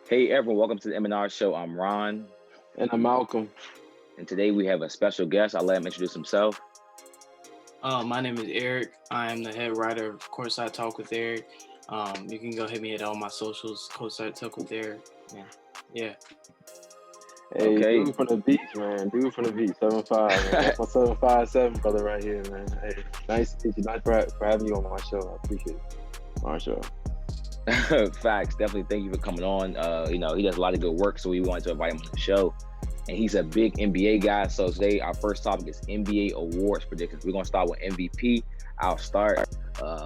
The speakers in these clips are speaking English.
Hey everyone, welcome to the M&R show. I'm Ron, And I'm Malcolm. and today we have a special guest. I'll let him introduce himself. My name is Arrick. I am the head writer of Courtside Talk with Eric. You can go hit me at all my socials, Courtside Talk with Eric. Yeah. Hey, Okay. dude from the beach, man. Dude from the beach, 7'5", man. That's my 7'5" brother right here, man. Hey, nice to meet you. Nice for having you on my show. I appreciate it. On our show. Facts, definitely. Thank you for coming on. He does a lot of good work, so we wanted to invite him on the show. And he's a big NBA guy. So today our first topic is NBA awards predictions. We're gonna start with MVP. I'll start.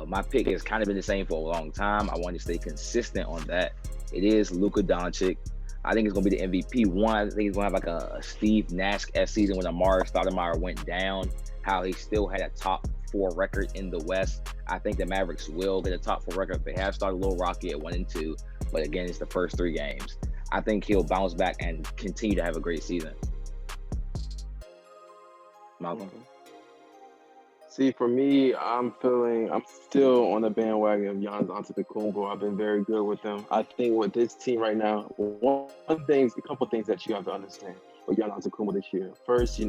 My pick has kind of been the same for a long time. I want to stay consistent on that. It is Luka Doncic. I think it's gonna be the MVP. One, I think he's gonna have like a Steve Nash-esque season when Amari Stoudemire went down. How he still had a top 4 record in the West. I think the Mavericks will get a top 4 record. They have started a little rocky at 1-2, but again, it's the first 3 games. I think he'll bounce back and continue to have a great season. Malcolm? See, for me, I'm still on the bandwagon of Giannis Antetokounmpo. I've been very good with them. I think with this team right now, a couple things that you have to understand with Giannis Antetokounmpo this year. First,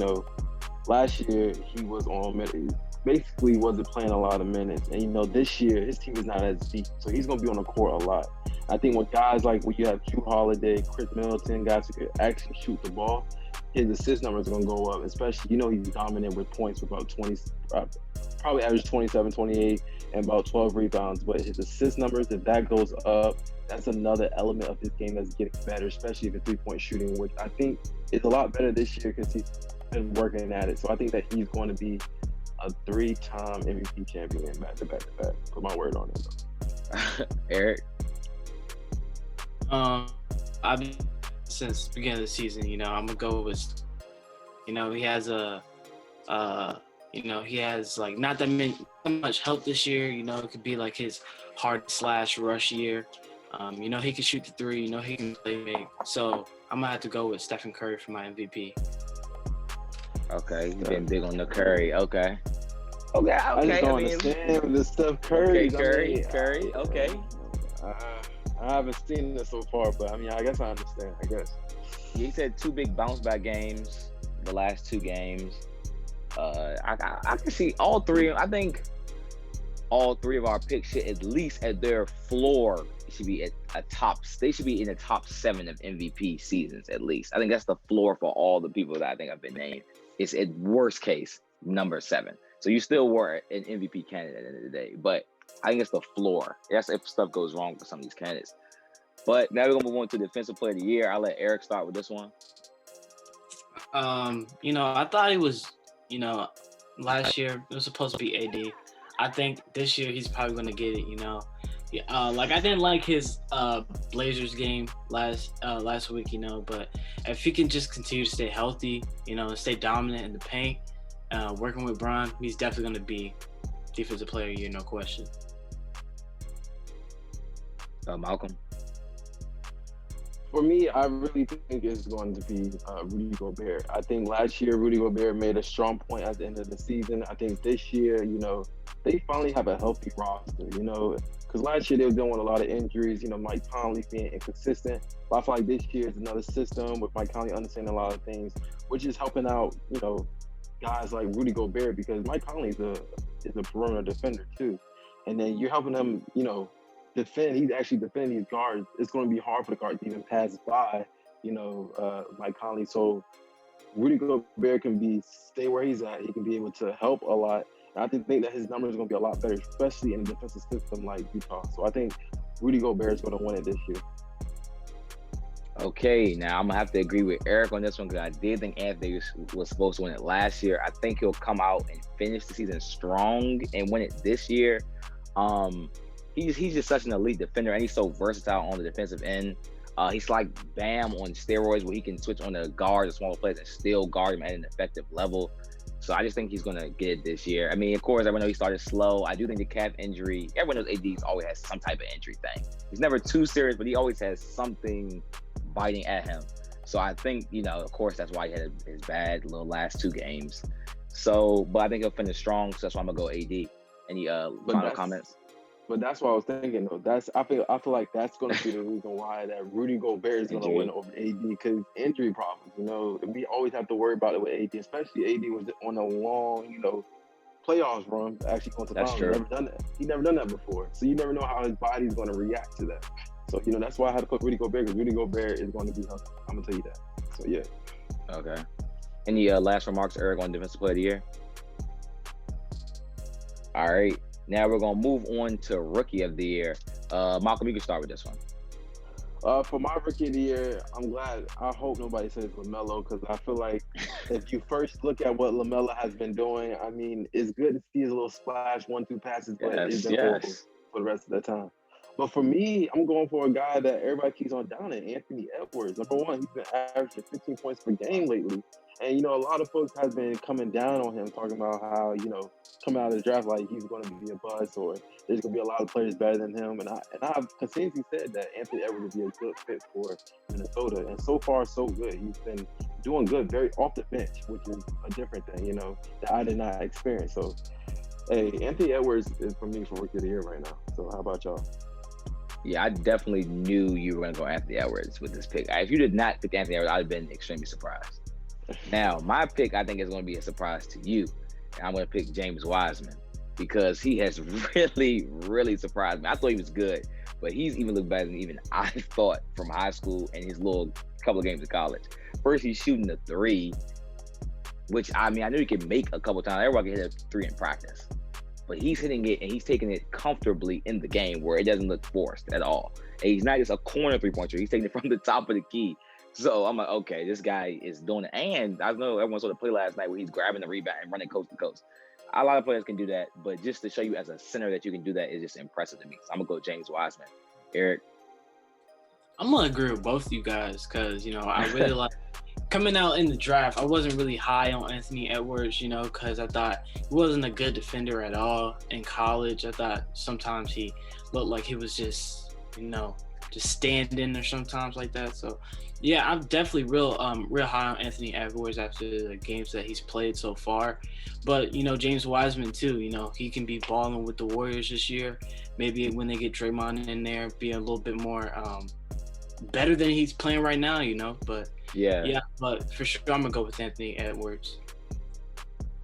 last year he was on minutes. Basically wasn't playing a lot of minutes. And, this year his team is not as deep. So he's going to be on the court a lot. I think with guys like when you have Drew Holiday, Chris Middleton, guys who could actually shoot the ball, his assist numbers are going to go up, especially, he's dominant with points with about 20, probably average 27, 28, and about 12 rebounds. But his assist numbers, if that goes up, that's another element of his game that's getting better, especially the three-point shooting, which I think is a lot better this year because he's been working at it. So I think that he's going to be a 3-time MVP champion back to back. Put my word on it, though. Eric? I've been since the beginning of the season. I'm gonna go with. He has he has like not that much help this year. It could be like his hard/rush year. He can shoot the 3. He can play make. So I'm gonna have to go with Stephen Curry for my MVP. Okay, you've been big on the Curry. Okay. I just don't understand with this Steph Curry. Curry. Okay. I haven't seen this so far, but I guess I understand. He said 2 big bounce back games, the last 2 games. I can see all 3. I think all 3 of our picks should at least at their floor should be at a top. They should be in the top 7 of MVP seasons at least. I think that's the floor for all the people that I think have been named. It's at worst case number 7. So you still were an MVP candidate at the end of the day, but I think it's the floor. That's if stuff goes wrong for some of these candidates. But now we're gonna move on to Defensive Player of the Year. I'll let Eric start with this one. I thought it was, last year it was supposed to be AD. I think this year he's probably gonna get it. I didn't like his Blazers game last week, but if he can just continue to stay healthy, stay dominant in the paint, working with Bron, he's definitely gonna be Defensive Player of the Year, no question. Malcolm? For me, I really think it's going to be Rudy Gobert. I think last year Rudy Gobert made a strong point at the end of the season. I think this year, they finally have a healthy roster, because last year they were dealing with a lot of injuries, Mike Conley being inconsistent. But I feel like this year is another system with Mike Conley understanding a lot of things, which is helping out, guys like Rudy Gobert, because Mike Conley is a perimeter defender too. And then you're helping them, defend. He's actually defending these guards. It's going to be hard for the guard to even pass by, Mike Conley. So Rudy Gobert can stay where he's at. He can be able to help a lot. And I think that his numbers are going to be a lot better, especially in a defensive system like Utah. So I think Rudy Gobert is going to win it this year. Okay, now I'm gonna have to agree with Eric on this one because I did think Anthony was supposed to win it last year. I think he'll come out and finish the season strong and win it this year. He's just such an elite defender, and he's so versatile on the defensive end. He's like Bam on steroids, where he can switch on the guard, the smaller players, and still guard him at an effective level. So I just think he's gonna get it this year. Of course, everyone knows he started slow. I do think the calf injury. Everyone knows AD always has some type of injury thing. He's never too serious, but he always has something biting at him. So I think, of course, that's why he had his bad little last 2 games. So, but I think he'll finish strong. So that's why I'm gonna go AD. Any final comments? But that's what I was thinking though. I feel like that's going to be the reason why that Rudy Gobert is going to win Injury. over AD because injury problems. We always have to worry about it with AD, especially AD was on a long, playoffs run, actually going to the That's finals. true. Never done that. He never done that before, so you never know how his body's going to react to that. So that's why I had to put Rudy Gobert because Rudy Gobert is going to be healthy. I'm gonna tell you that. So yeah. Okay. Any last remarks, Eric, on Defensive Player of the Year? All right. Now we're gonna move on to Rookie of the Year. Malcolm, you can start with this one. For my Rookie of the Year, I hope nobody says LaMelo because I feel like if you first look at what LaMelo has been doing, I mean, it's good to see his little splash 1-2 passes, but it's been horrible for the rest of the time. But for me, I'm going for a guy that everybody keeps on downing, Anthony Edwards. Number one, he's been averaging 15 points per game lately. And, a lot of folks have been coming down on him, talking about how, coming out of the draft, like he's going to be a bust or there's going to be a lot of players better than him. And I've consistently said that Anthony Edwards would be a good fit for Minnesota. And so far, so good. He's been doing good, very off the bench, which is a different thing, that I did not experience. So, hey, Anthony Edwards is for me for Rookie of the Year right now. So how about y'all? Yeah, I definitely knew you were going to go Anthony Edwards with this pick. If you did not pick Anthony Edwards, I'd have been extremely surprised. Now, my pick, I think, is going to be a surprise to you. And I'm going to pick James Wiseman because he has really, really surprised me. I thought he was good, but he's even looked better than even I thought from high school and his little couple of games of college. First, he's shooting the three, which, I knew he could make a couple times. Everybody can hit a three in practice. But he's hitting it and he's taking it comfortably in the game where it doesn't look forced at all. And he's not just a corner three-pointer. He's taking it from the top of the key. So I'm like, okay, this guy is doing it. And I know everyone saw the play last night where he's grabbing the rebound and running coast to coast. A lot of players can do that, but just to show you as a center that you can do that is just impressive to me. So I'm going to go James Wiseman. Eric? I'm going to agree with both of you guys because, I really like coming out in the draft. I wasn't really high on Anthony Edwards, because I thought he wasn't a good defender at all in college. I thought sometimes he looked like he was just standing or sometimes like that. So, yeah, I'm definitely real high on Anthony Edwards after the games that he's played so far. But, James Wiseman too, he can be balling with the Warriors this year. Maybe when they get Draymond in there, be a little bit more better than he's playing right now, but yeah, but for sure I'm gonna go with Anthony Edwards.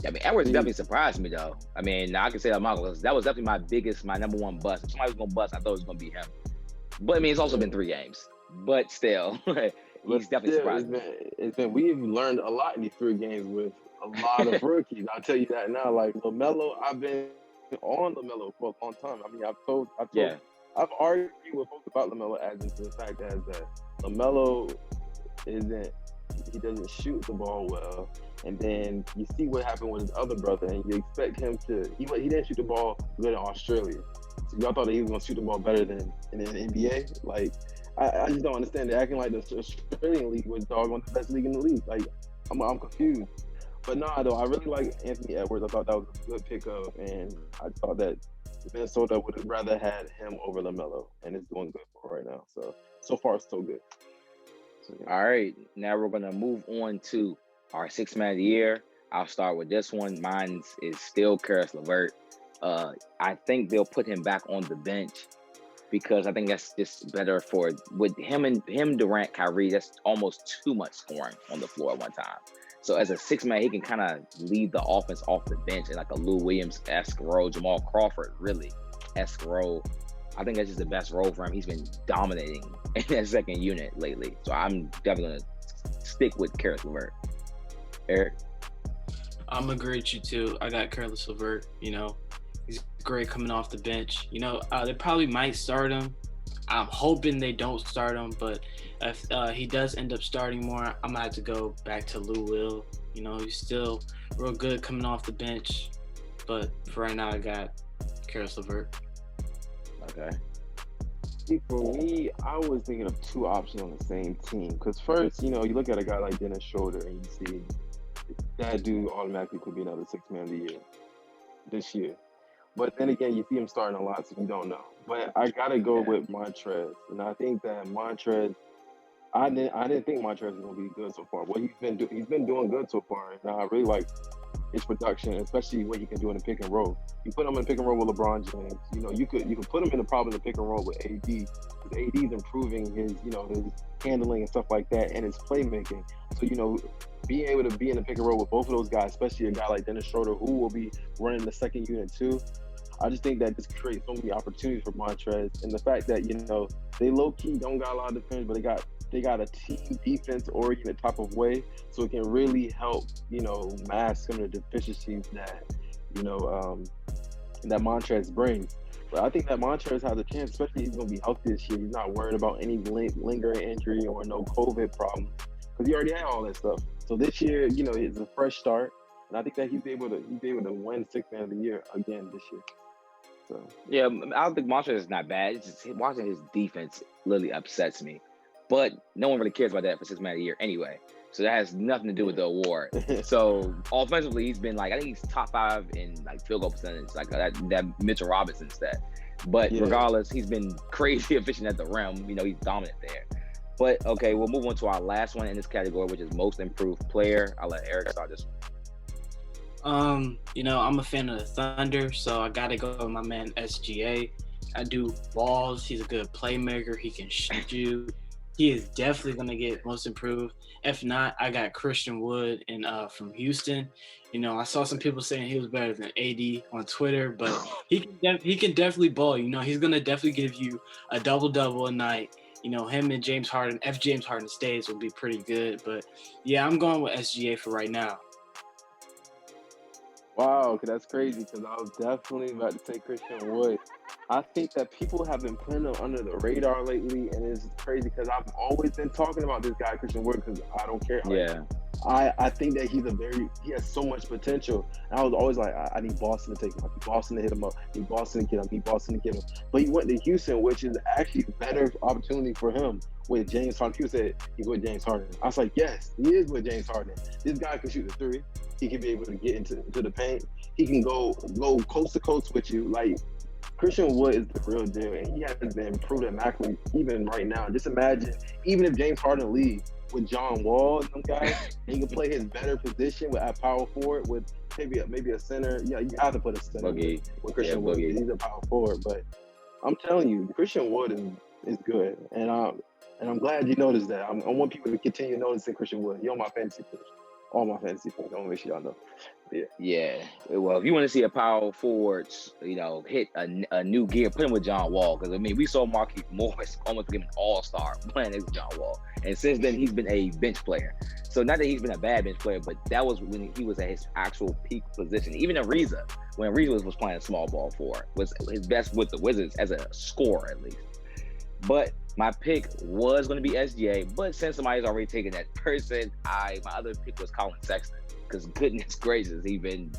Edwards definitely surprised me though. I can say that that was definitely my number one bust. If somebody was gonna bust, I thought it was gonna be him. But it's also been 3 games. But still, he's definitely surprised me. We've learned a lot in these 3 games with a lot of rookies. I'll tell you that now. Like LaMelo, I've been on LaMelo for a long time. I've argued with folks about LaMelo as into the fact that LaMelo he doesn't shoot the ball well. And then you see what happened with his other brother, and you expect him to. He didn't shoot the ball good in Australia. So y'all thought that he was going to shoot the ball better than in the NBA? Like, I just don't understand it. Acting like the Australian league was doggone the best league in the league. Like, I'm confused. But no, though, I really like Anthony Edwards. I thought that was a good pickup, and I thought that Minnesota would have rather had him over LaMelo, and it's doing good for right now. So far, so good. So, yeah. All right, now we're going to move on to our 6th man of the year. I'll start with this one. Mine is still Karis LeVert. I think they'll put him back on the bench because I think that's just better with him, Durant, Kyrie. That's almost too much scoring on the floor at one time. So as a 6th man, he can kind of lead the offense off the bench in like a Lou Williams-esque role, Jamal Crawford really-esque role. I think that's just the best role for him. He's been dominating in that second unit lately. So I'm definitely going to stick with Karis LeVert. Eric? I'm going to agree with you too. I got Karis LeVert, He's great coming off the bench. They probably might start him. I'm hoping they don't start him, but if he does end up starting more, I'm going to have to go back to Lou Will. He's still real good coming off the bench. But for right now, I got Karis LeVert. Okay. See, for me, I was thinking of 2 options on the same team. Because first, you look at a guy like Dennis Schroeder and you see that dude automatically could be another 6th man of the year this year. But then again, you see him starting a lot, so you don't know. But I gotta go with Montrez, and I think that Montrez. I didn't think Montrez was gonna be good so far. Well, he's been doing good so far, and I really like his production, especially what he can do in the pick and roll. You put him in the pick and roll with LeBron James. You know, you could put him in the problem in the pick and roll with AD, because AD is improving his his handling and stuff like that, and his playmaking. So being able to be in the pick and roll with both of those guys, especially a guy like Dennis Schroeder, who will be running the second unit too. I just think that this creates so many opportunities for Montrez, and the fact that they low key don't got a lot of defense, but they got a team defense oriented type of way, so it can really help mask some of the deficiencies that that Montrez brings. But I think that Montrez has a chance, especially if he's going to be healthy this year. He's not worried about any lingering injury or no COVID problem, because he already had all that stuff. So this year, it's a fresh start, and I think that he's able to win Sixth Man of the Year again this year. So yeah, I don't think Montrez is not bad. It's just watching his defense literally upsets me. But no one really cares about that for Sixth Man of the Year anyway. So that has nothing to do with the award. So offensively, he's been I think he's top 5 in field goal percentage, that Mitchell Robinson stat. But regardless, he's been crazy efficient at the rim. He's dominant there. But okay, we'll move on to our last one in this category, which is most improved player. I'll let Eric start this one. I'm a fan of the Thunder, so I gotta go with my man SGA. I do balls. He's a good playmaker. He can shoot you. He is definitely going to get most improved. If not, I got Christian Wood from Houston. I saw some people saying he was better than AD on Twitter, but he can definitely ball. He's going to definitely give you a double-double a night. Him and James Harden, if James Harden stays, will be pretty good. But, yeah, I'm going with SGA for right now. Wow, that's crazy, because I was definitely about to say Christian Wood. I think that people have been putting him under the radar lately, and it's crazy because I've always been talking about this guy, Christian Wood, because I don't care. I think that he has so much potential. And I was always like, I need Boston to take him. I need Boston to hit him up. I need Boston to get him. I need Boston to get him. But he went to Houston, which is actually a better opportunity for him with James Harden. People said he's with James Harden. I was like, yes, he is with James Harden. This guy can shoot the three. He can be able to get into the paint. He can go coast to coast with you. Christian Wood is the real deal, and he has been improved at even right now. Just imagine, even if James Harden leaves with John Wall and some guys, and he can play his better position at power forward with maybe a center. Yeah, you have to put a center with Christian Wood. He's a power forward, but I'm telling you, Christian Wood is good, and I'm glad you noticed that. I want people to continue noticing Christian Wood. You're on my fantasy team. All my fantasy teams. I want to make sure y'all know. Yeah. Well, if you want to see a power forward, hit a new gear, put him with John Wall. Because, we saw Markieff Morris almost became an all-star playing against John Wall. And since then, he's been a bench player. So not that he's been a bad bench player, but that was when he was at his actual peak position. Even Ariza, when Ariza was playing small ball forward, was his best with the Wizards as a scorer, at least. But my pick was going to be SGA, but since somebody's already taken that person, my other pick was Colin Sexton, because goodness gracious, he's been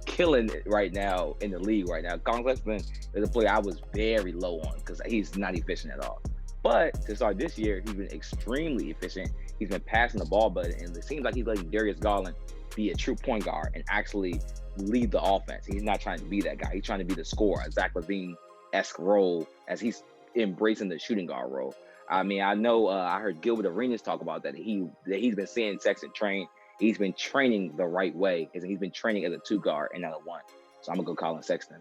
killing it right now in the league right now. Colin Sexton is a player I was very low on because he's not efficient at all. But to start this year, he's been extremely efficient. He's been passing the ball, and it seems like he's letting Darius Garland be a true point guard and actually lead the offense. He's not trying to be that guy. He's trying to be the scorer, a Zach LaVine-esque role as he's embracing the shooting guard role. I know I heard Gilbert Arenas talk about that. He's been seeing Sexton train. He's been training the right way. He's been training as a 2 guard and not a 1. So I'm gonna go Colin Sexton.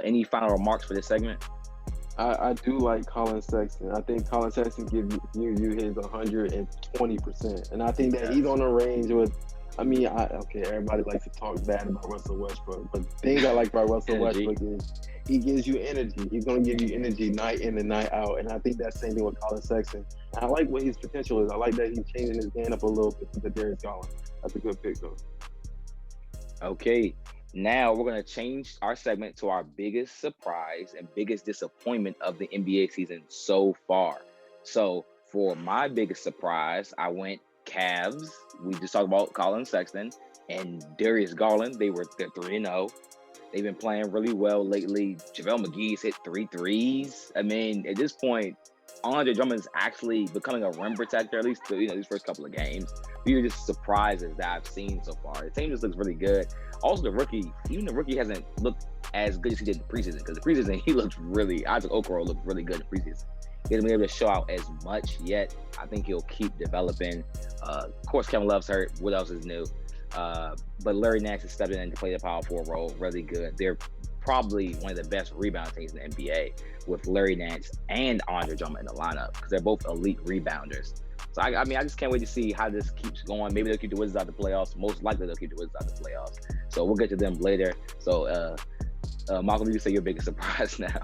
Any final remarks for this segment? I do like Colin Sexton. I think Colin Sexton gives you his 120%, and I think that he's on the range with. Everybody likes to talk bad about Russell Westbrook, but things I like about Russell Westbrook is he gives you energy. He's going to give you energy night in and night out, and I think that's the same thing with Colin Sexton. And I like what his potential is. I like that he's changing his game up a little bit with Darius Garland. That's a good pick, though. Okay, now we're going to change our segment to our biggest surprise and biggest disappointment of the NBA season so far. So for my biggest surprise, I went Cavs. We just talked about Colin Sexton and Darius Garland. They're 3-0. They've been playing really well lately. JaVale McGee's hit 3 threes. At this point, Andre Drummond's actually becoming a rim protector, at least these first couple of games. These are just surprises that I've seen so far. The team just looks really good. Also, the rookie hasn't looked as good as he did in the preseason, because the preseason he looked really, Isaac Okoro looked really good in the preseason. He hasn't been able to show out as much yet. I think he'll keep developing. Of course, Kevin Love's hurt. What else is new? But Larry Nance is stepping in to play the power forward role really good. They're probably one of the best rebound teams in the NBA with Larry Nance and Andre Drummond in the lineup because they're both elite rebounders. So I mean, I just can't wait to see how this keeps going. Maybe they'll keep the Wizards out of the playoffs. Most likely they'll keep the Wizards out of the playoffs. So we'll get to them later. So Malcolm, you say your biggest surprise now.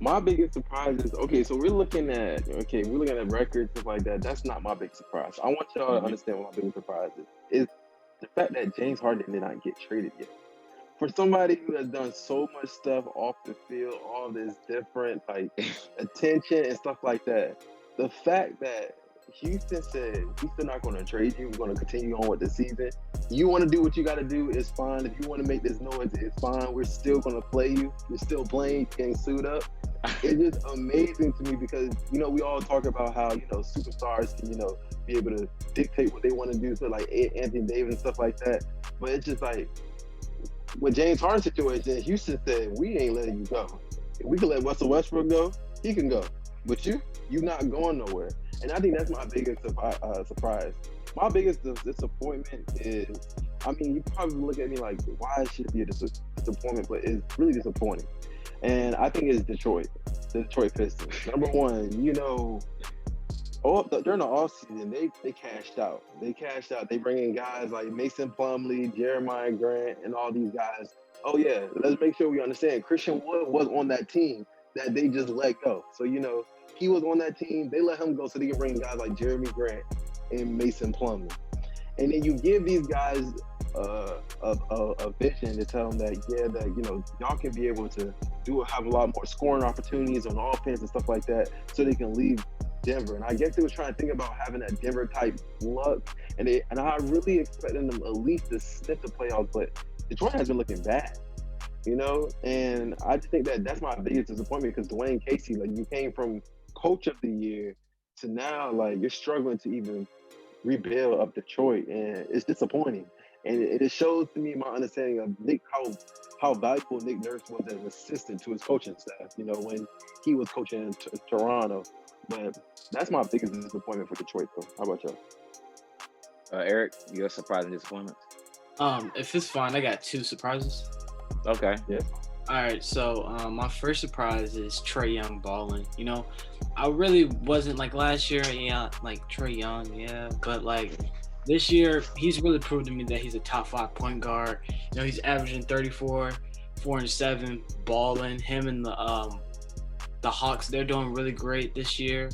My biggest surprise is so we're looking at records, stuff like that. That's not my big surprise. I want y'all to understand what my biggest surprise is the fact that James Harden did not get traded yet. For somebody who has done so much stuff off the field, all this different attention and stuff like that, the fact that Houston said, we're still not going to trade you, we're going to continue on with the season. You want to do what you got to do, it's fine. If you want to make this noise, it's fine. We're still going to play you. You're still playing, getting suited up. It's just amazing to me because, we all talk about how, superstars can, be able to dictate what they want to do. So like Anthony Davis and stuff like that. But it's just like, with James Harden situation, Houston said, we ain't letting you go. If we can let Russell Westbrook go, he can go. But you're not going nowhere. And I think that's my biggest surprise. My biggest disappointment is, you probably look at me like, why should it be a disappointment? But it's really disappointing. And I think it's Detroit, the Detroit Pistons. Number one, during the offseason, they cashed out. They bring in guys like Mason Plumlee, Jeremiah Grant, and all these guys. Oh, yeah, let's make sure we understand. Christian Wood was on that team that they just let go. So, he was on that team. They let him go so they can bring guys like Jeremy Grant and Mason Plumlee. And then you give these guys a vision to tell them that, y'all can be able to have a lot more scoring opportunities on offense and stuff like that so they can leave Denver. And I guess they was trying to think about having that Denver type luck. And I really expected them at least to sniff the playoffs, but Detroit has been looking bad, and I just think that's my biggest disappointment because Dwayne Casey, you came from Coach of the Year to now, you're struggling to even rebuild up Detroit, and it's disappointing. And it shows to me my understanding of Nick, how valuable Nick Nurse was as an assistant to his coaching staff, when he was coaching in Toronto. But that's my biggest disappointment for Detroit, though. How about y'all? Eric, your surprising disappointment? If it's fine, I got two surprises. Okay. Yeah. All right, so my first surprise is Trae Young balling. I really wasn't last year, Trae Young, but this year he's really proved to me that he's a top 5 point guard. He's averaging 34, 4 and 7, balling. Him and the Hawks, they're doing really great this year.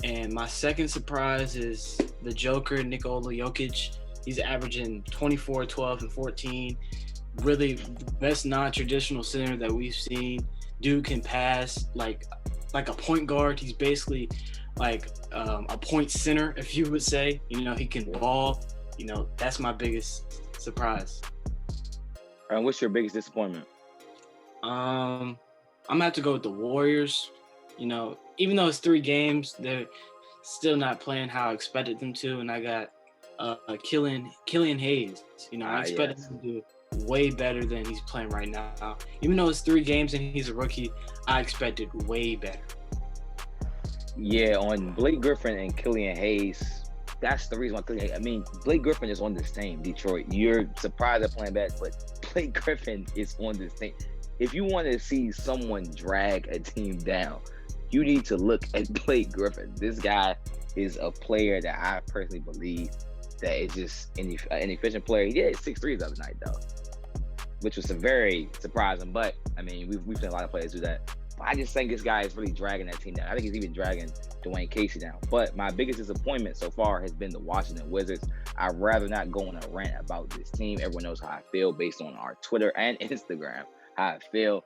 And my second surprise is the Joker, Nikola Jokic. He's averaging 24, 12, and 14. Really the best non-traditional center that we've seen. Dude can pass like a point guard. He's basically a point center, if you would say. He can ball. That's my biggest surprise. And what's your biggest disappointment? I'm gonna have to go with the Warriors. Even though it's 3 games, they're still not playing how I expected them to, and I got Killian Hayes. I expected him to do way better than he's playing right now. Even though it's 3 games and he's a rookie, I expected way better. Yeah, on Blake Griffin and Killian Hayes, that's the reason why. Blake Griffin is on this team, Detroit. You're surprised they're playing bad, but Blake Griffin is on this team. If you want to see someone drag a team down, you need to look at Blake Griffin. This guy is a player that I personally believe that is just an efficient player. He did 6 threes the other night, though, which was very surprising. But, we've seen a lot of players do that. But I just think this guy is really dragging that team down. I think he's even dragging Dwayne Casey down. But my biggest disappointment so far has been the Washington Wizards. I'd rather not go on a rant about this team. Everyone knows how I feel based on our Twitter and Instagram, how I feel.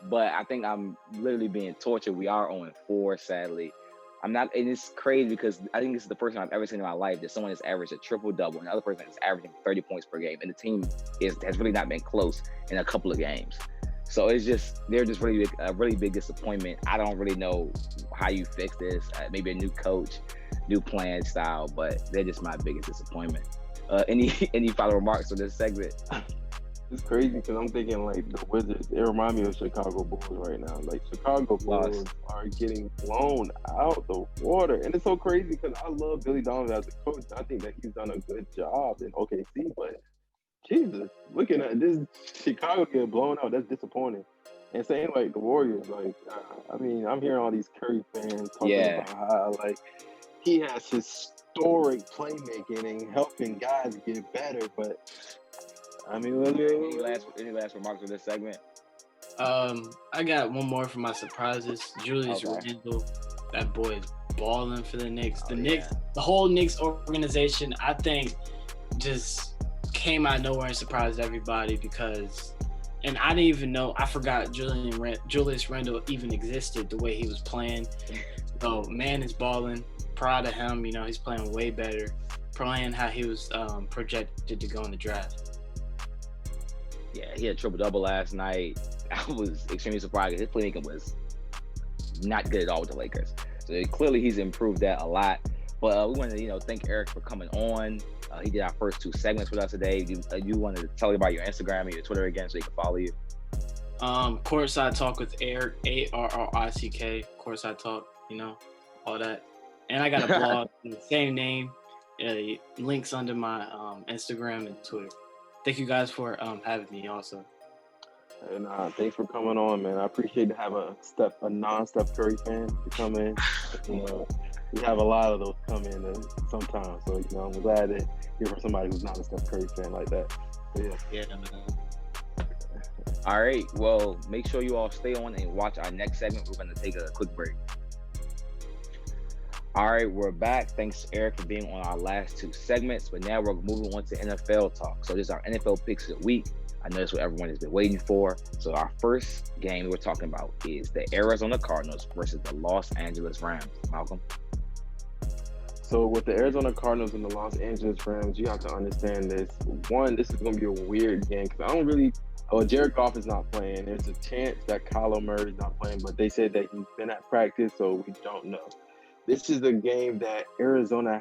But I think I'm literally being tortured. We are 0-4, sadly. And it's crazy because I think this is the first time I've ever seen in my life that someone has averaged a triple-double and the other person is averaging 30 points per game. And the team has really not been close in a couple of games. So they're just really a really big disappointment. I don't really know how you fix this. Maybe a new coach, new playing style, but they're just my biggest disappointment. Any final remarks on this segment? It's crazy because I'm thinking like the Wizards. It reminds me of Chicago Bulls right now. Like Chicago Bulls are getting blown out the water, and it's so crazy because I love Billy Donovan as a coach. I think that he's done a good job in OKC, but Jesus, looking at this Chicago get blown out, that's disappointing. And saying like the Warriors, like I mean, I'm hearing all these Curry fans talking about how like he has historic playmaking and helping guys get better, but. I mean, any last remarks on this segment? I got one more for my surprises. Julius Randle, that boy is balling for the Knicks. Knicks, the whole Knicks organization, I think, just came out of nowhere and surprised everybody because, and I didn't even know. I forgot Julius Randle even existed the way he was playing. So man is balling. Proud of him. You know, he's playing way better. Playing how he was projected to go in the draft. Yeah, he had a triple-double last night. I was extremely surprised. His playmaking was not good at all with the Lakers. So clearly he's improved that a lot. But we wanted to, thank Arrick for coming on. He did our first 2 segments with us today. You wanted to tell about your Instagram and your Twitter again so he can follow you? Courtside Talk with Arrick, ARRICK, Courtside Talk, all that. And I got a blog, the same name, links under my Instagram and Twitter. Thank you guys for having me also. And thanks for coming on, man. I appreciate to have a non-Steph Curry fan to come in. We have a lot of those come in sometimes. So, I'm glad to hear from somebody who's not a Steph Curry fan like that. So, yeah, man. All right. Well, make sure you all stay on and watch our next segment. We're going to take a quick break. All right, we're back. Thanks, Arrick, for being on our last 2 segments. But now we're moving on to NFL talk. So this is our NFL picks of the week. I know that's what everyone has been waiting for. So our first game we're talking about is the Arizona Cardinals versus the Los Angeles Rams. Malcolm? So with the Arizona Cardinals and the Los Angeles Rams, you have to understand this. One, this is going to be a weird game because Jared Goff is not playing. There's a chance that Kyler Murray is not playing, but they said that he's been at practice, so we don't know. This is a game that Arizona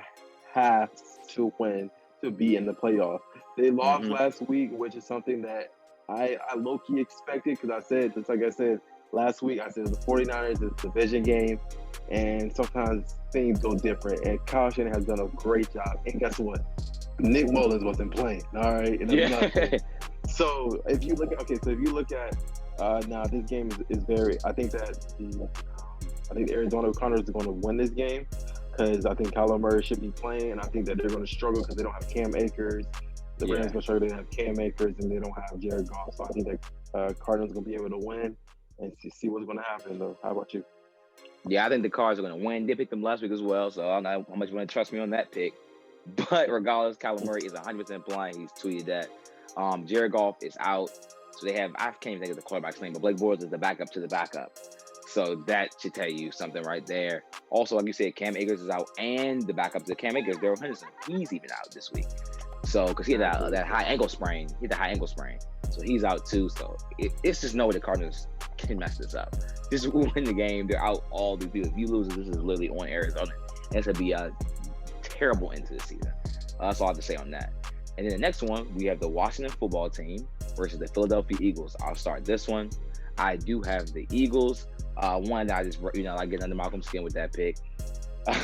has to win to be in the playoffs. They lost last week, which is something that I low-key expected because just like I said last week, I said the 49ers is a division game, and sometimes things go different. And Kyle Shanahan has done a great job. And guess what? Nick Mullins wasn't playing, all right? So if you look at now this game is very. I think the Arizona Cardinals are going to win this game because I think Kyler Murray should be playing, and I think that they're going to struggle because they don't have Cam Akers. The Rams going to struggle. They have Cam Akers, and they don't have Jared Goff. So I think that Cardinals are going to be able to win and see what's going to happen, though. How about you? Yeah, I think the Cards are going to win. They picked them last week as well, so I don't know how much you want to trust me on that pick. But regardless, Kyler Murray is 100% playing. He's tweeted that. Jared Goff is out. So they have, I can't even think of the quarterback's name, but Blake Bortles is the backup to the backup. So that should tell you something right there. Also, like you said, Cam Akers is out, and the backup to Cam Akers, Darrell Henderson, he's even out this week. So, because he had that high ankle sprain. So he's out too. So it's just no way the Cardinals can mess this up. Just win the game. They're out all these people. If you lose, this is literally on Arizona. And it's going to be a terrible end to the season. That's all I have to say on that. And then the next one, we have the Washington football team versus the Philadelphia Eagles. I'll start this one. I do have the Eagles. One that I just, I get under Malcolm's skin with that pick.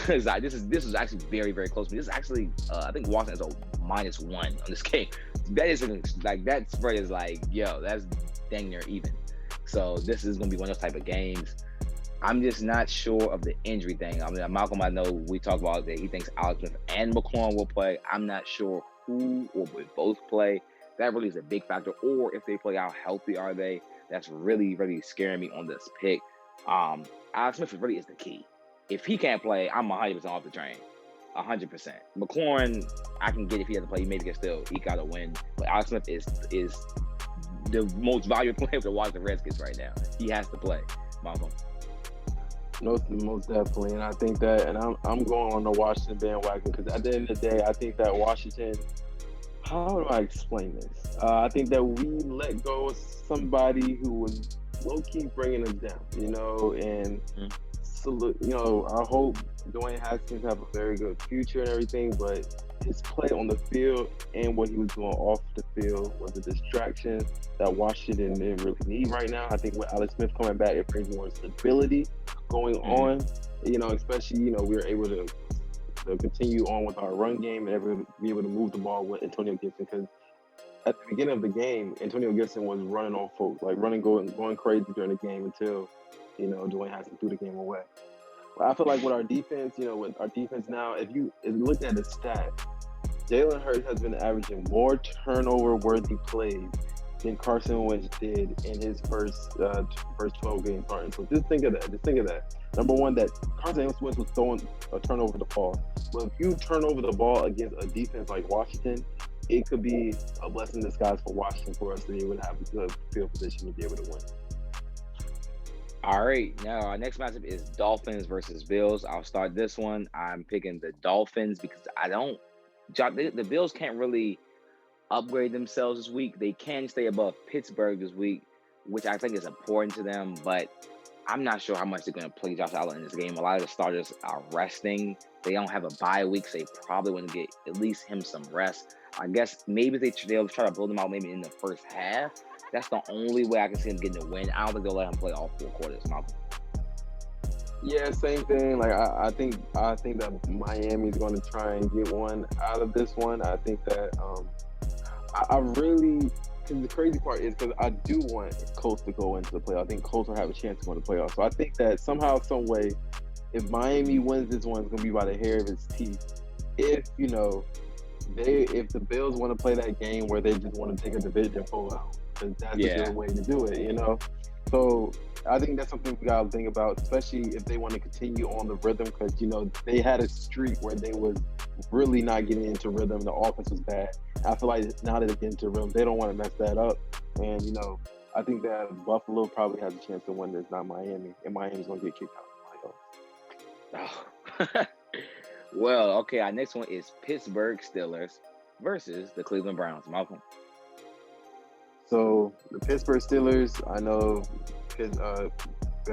This is actually very, very close. This is actually, I think Washington is a -1 on this game. That isn't like, that spread is like, that's dang near even. So this is going to be one of those type of games. I'm just not sure of the injury thing. I mean, Malcolm, I know we talked about that he thinks Alex Smith and McLaurin will play. I'm not sure who or will both play. That really is a big factor. Or if they play, how healthy are they? That's really, really scaring me on this pick. Alex Smith really is the key. If he can't play, I'm 100% off the train. 100%. McLaurin, I can get if he has to play. He maybe can still eke out a win. But Alex Smith is the most valuable player for the Washington Redskins right now. He has to play. Malcolm. Most definitely, and I think that, and I'm going on the Washington bandwagon because at the end of the day, I think that Washington. How do I explain this? I think that we let go of somebody who was low-key bringing us down, and absolutely. You know, I hope Dwayne Haskins have a very good future and everything, but his play on the field and what he was doing off the field was a distraction that Washington didn't really need right now. I think with Alex Smith coming back, it brings more stability going on. You know, especially, you know, we were able to continue on with our run game and be able to move the ball with Antonio Gibson, because at the beginning of the game, Antonio Gibson was running on folks, like going crazy during the game until, you know, Dwayne Haskins threw the game away. But I feel like with our defense, you know, now, if you look at the stat, Jalen Hurts has been averaging more turnover-worthy plays than Carson Wentz did in his first 12 games starting. So just think of that. Number one, that Carson Wentz was throwing a turnover the ball. But if you turn over the ball against a defense like Washington, it could be a blessing in disguise for Washington for us to be able to have a good field position to be able to win. All right, now our next matchup is Dolphins versus Bills. I'll start this one. I'm picking the Dolphins because the Bills can't really upgrade themselves this week. They can stay above Pittsburgh this week, which I think is important to them, but I'm not sure how much they're going to play Josh Allen in this game. A lot of the starters are resting. They don't have a bye week, so they probably want to get at least him some rest. I guess maybe they'll try to build him out maybe in the first half. That's the only way I can see him getting a win. I don't think they'll let him play all 4 quarters, Malcolm. Yeah, same thing. Like I think that Miami's going to try and get one out of this one. I think that I really, because the crazy part is because I do want Colts to go into the playoffs. I think Colts will have a chance to go into the playoffs. So I think that somehow, some way, if Miami wins this one, it's going to be by the hair of its teeth. If, you know, if the Bills want to play that game where they just want to take a division pullout, because that's a good way to do it, you know? So I think that's something we got to think about, especially if they want to continue on the rhythm, because, you know, they had a streak where they was really not getting into rhythm. The offense was bad. I feel like now that they're getting into rhythm, they don't want to mess that up. And, you know, I think that Buffalo probably has a chance to win this, not Miami. And Miami's going to get kicked out. Oh. Well, okay, our next one is Pittsburgh Steelers versus the Cleveland Browns. Malcolm. So the Pittsburgh Steelers, I know Ben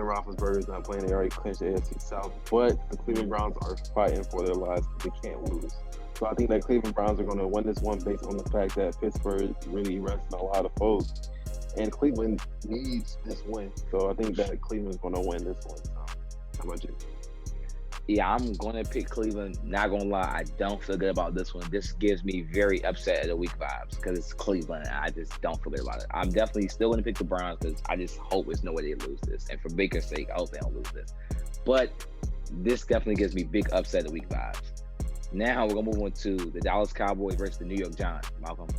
Roethlisberger is not playing. They already clinched the AFC South, but the Cleveland Browns are fighting for their lives. They can't lose. So I think that Cleveland Browns are going to win this one based on the fact that Pittsburgh really rests a lot of folks, and Cleveland needs this win. So I think that Cleveland's going to win this one. So how about you? Yeah, I'm going to pick Cleveland. Not going to lie, I don't feel good about this one. This gives me very upset of the week vibes because it's Cleveland, and I just don't feel good about it. I'm definitely still going to pick the Browns because I just hope there's no way they lose this. And for Baker's sake, I hope they don't lose this. But this definitely gives me big upset of the week vibes. Now we're going to move on to the Dallas Cowboys versus the New York Giants. Malcolm.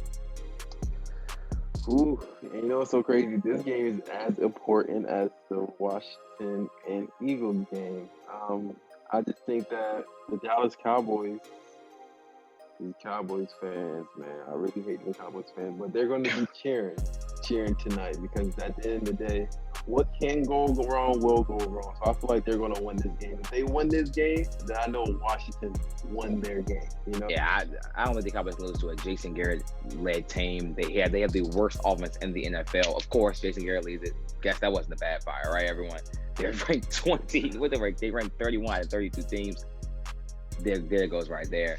Ooh, and you know what's so crazy? This game is as important as the Washington and Eagles game. I just think that the Dallas Cowboys, these Cowboys fans, man, I really hate the Cowboys fans, but they're going to be cheering tonight, because at the end of the day, what can go wrong will go wrong. So I feel like they're going to win this game. If they win this game, then I know Washington won their game. You know? Yeah, I don't think the Cowboys lose to a Jason Garrett-led team. They have the worst offense in the NFL. Of course, Jason Garrett leads it. Guess that wasn't a bad fire, right, everyone? They're ranked 20. What they ranked? They ranked 31 out of 32 teams. There it goes right there.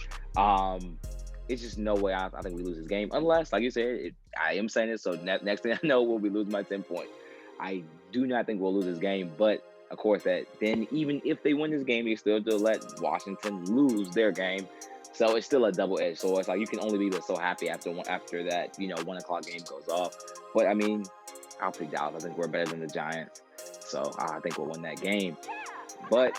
It's just no way I think we lose this game, unless, like you said, I am saying it. So next thing I know, we'll be losing by 10 points. I do not think we'll lose this game, but of course that then even if they win this game, they still do let Washington lose their game. So it's still a double-edged sword. It's like you can only be so happy after that 1 o'clock game goes off. But I mean, I'll pick Dallas. I think we're better than the Giants, so I think we'll win that game. But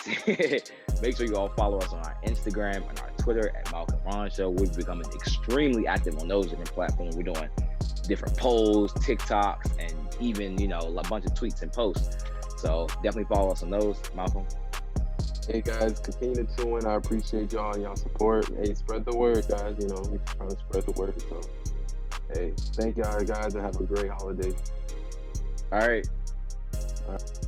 make sure you all follow us on our Instagram and our Twitter at Malc and Ron Show. We're becoming extremely active on those different platforms. We're doing different polls, TikToks, and even, a bunch of tweets and posts. So definitely follow us on those. Malcolm. Hey guys, continue to tune in. I appreciate y'all support. Hey, spread the word, guys. We're trying to spread the word. So, hey, thank y'all guys and have a great holiday. All right. All right.